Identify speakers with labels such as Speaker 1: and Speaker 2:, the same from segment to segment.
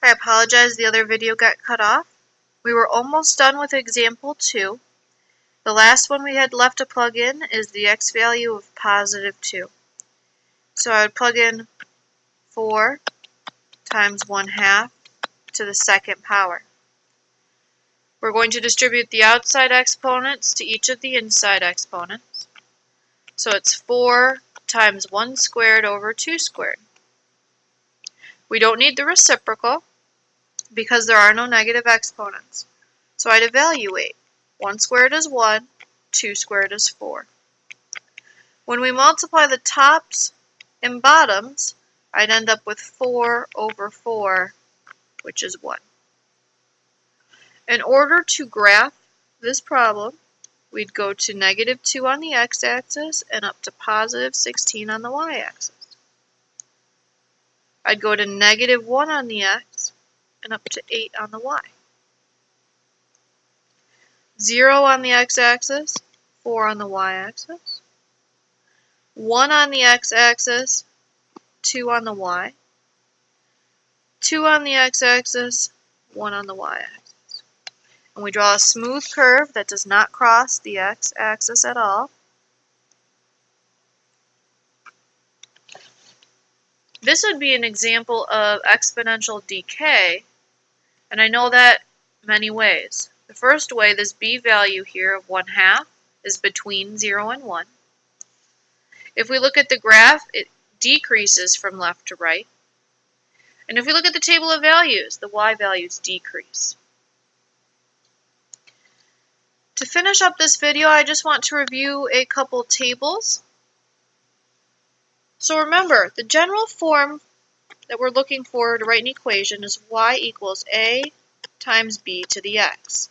Speaker 1: I apologize, the other video got cut off. We were almost done with example 2. The last one we had left to plug in is the x value of positive 2. So I would plug in 4 times 1/2 to the second power. We're going to distribute the outside exponents to each of the inside exponents. So it's 4 times 1 squared over 2 squared. We don't need the reciprocal because there are no negative exponents. So I'd evaluate. 1 squared is 1, 2 squared is 4. When we multiply the tops and bottoms, I'd end up with 4 over 4, which is 1. In order to graph this problem, we'd go to -2 on the x-axis and up to positive 16 on the y-axis. I'd go to -1 on the x and up to 8 on the y. 0 on the x-axis, 4 on the y-axis. 1 on the x-axis, 2 on the y. 2 on the x-axis, 1 on the y-axis. And we draw a smooth curve that does not cross the x-axis at all. This would be an example of exponential decay, and I know that many ways. The first way, this b value here of 1/2 is between 0 and 1. If we look at the graph, it decreases from left to right. And if we look at the table of values, the y values decrease. To finish up this video, I just want to review a couple tables. So remember, the general form that we're looking for to write an equation is y equals a times b to the x.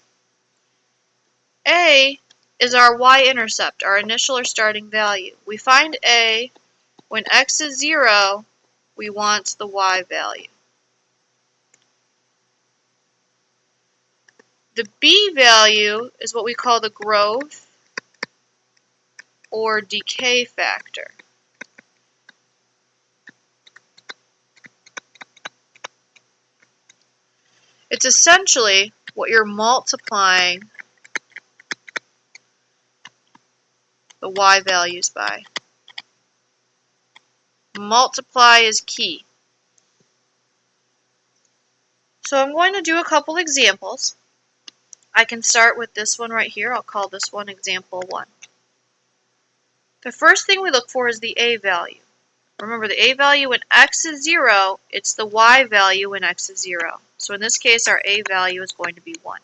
Speaker 1: A is our y-intercept, our initial or starting value. We find a when x is 0, we want the y value. The b value is what we call the growth or decay factor. It's essentially what you're multiplying the y values by. Multiply is key. So I'm going to do a couple examples. I can start with this one right here. I'll call this one example 1. The first thing we look for is the a value. Remember, the a value when x is 0, it's the y value when x is 0. So in this case, our a value is going to be 1.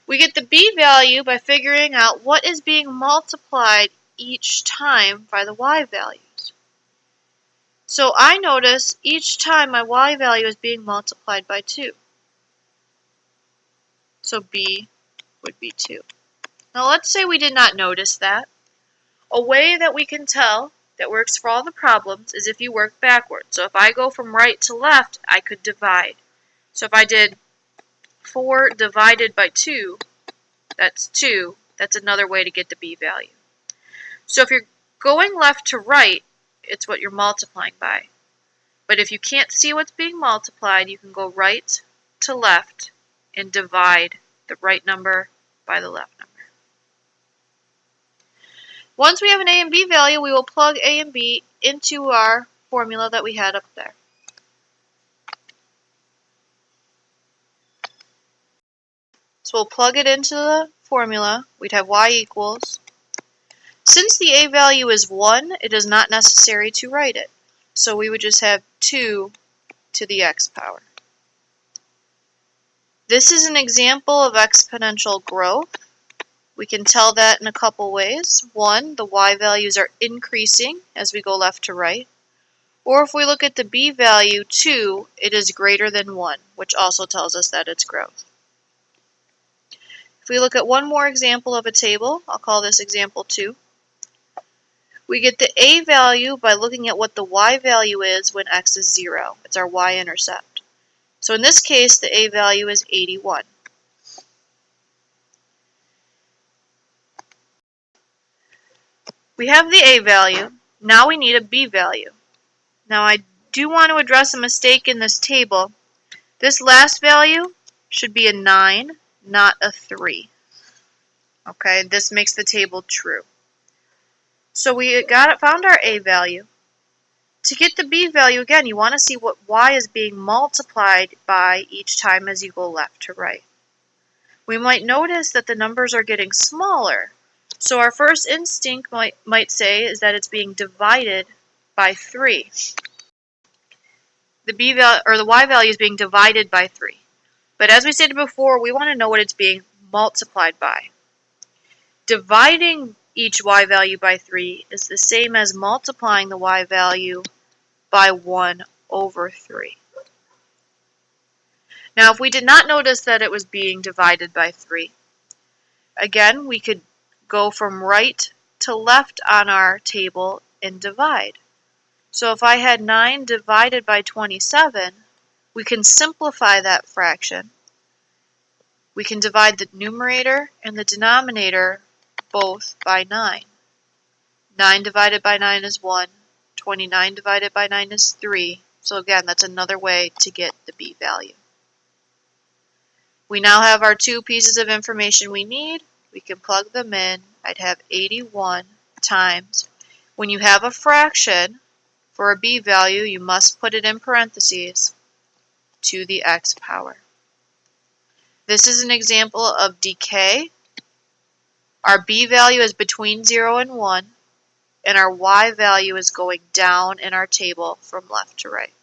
Speaker 1: We get the b value by figuring out what is being multiplied each time by the y values. So I notice each time my y value is being multiplied by 2. So b would be 2. Now let's say we did not notice that. A way that we can tell that works for all the problems is if you work backwards. So if I go from right to left, I could divide. So if I did 4 divided by 2, that's 2. That's another way to get the b value. So if you're going left to right, it's what you're multiplying by. But if you can't see what's being multiplied, you can go right to left and divide the right number by the left number. Once we have an a and b value, we will plug a and b into our formula that we had up there. So we'll plug it into the formula. We'd have y equals. Since the a value is 1, it is not necessary to write it. So we would just have 2 to the x power. This is an example of exponential growth. We can tell that in a couple ways. One, the y values are increasing as we go left to right. Or if we look at the b value, 2, it is greater than 1, which also tells us that it's growth. If we look at one more example of a table, I'll call this example 2. We get the a value by looking at what the y value is when x is 0. It's our y-intercept. So in this case, the a value is 81. We have the a value. Now we need a b value. Now I do want to address a mistake in this table. This last value should be a 9, not a 3. Okay, this makes the table true. So we found our A value. To get the B value, again, you want to see what Y is being multiplied by each time as you go left to right. We might notice that the numbers are getting smaller. So our first instinct might say is that it's being divided by 3. The B value or the Y value is being divided by 3. But as we stated before, we want to know what it's being multiplied by. Dividing each Y value by 3 is the same as multiplying the Y value by 1 over 3. Now, if we did not notice that it was being divided by 3, again, we could go from right to left on our table and divide. So if I had 9 divided by 27, we can simplify that fraction. We can divide the numerator and the denominator both by 9. 9 divided by 9 is 1. 29 divided by 9 is 3. So again, that's another way to get the B value. We now have our two pieces of information we need. We can plug them in. I'd have 81 times. When you have a fraction for a B value, you must put it in parentheses to the x power. This is an example of decay. Our B value is between 0 and 1, and our Y value is going down in our table from left to right.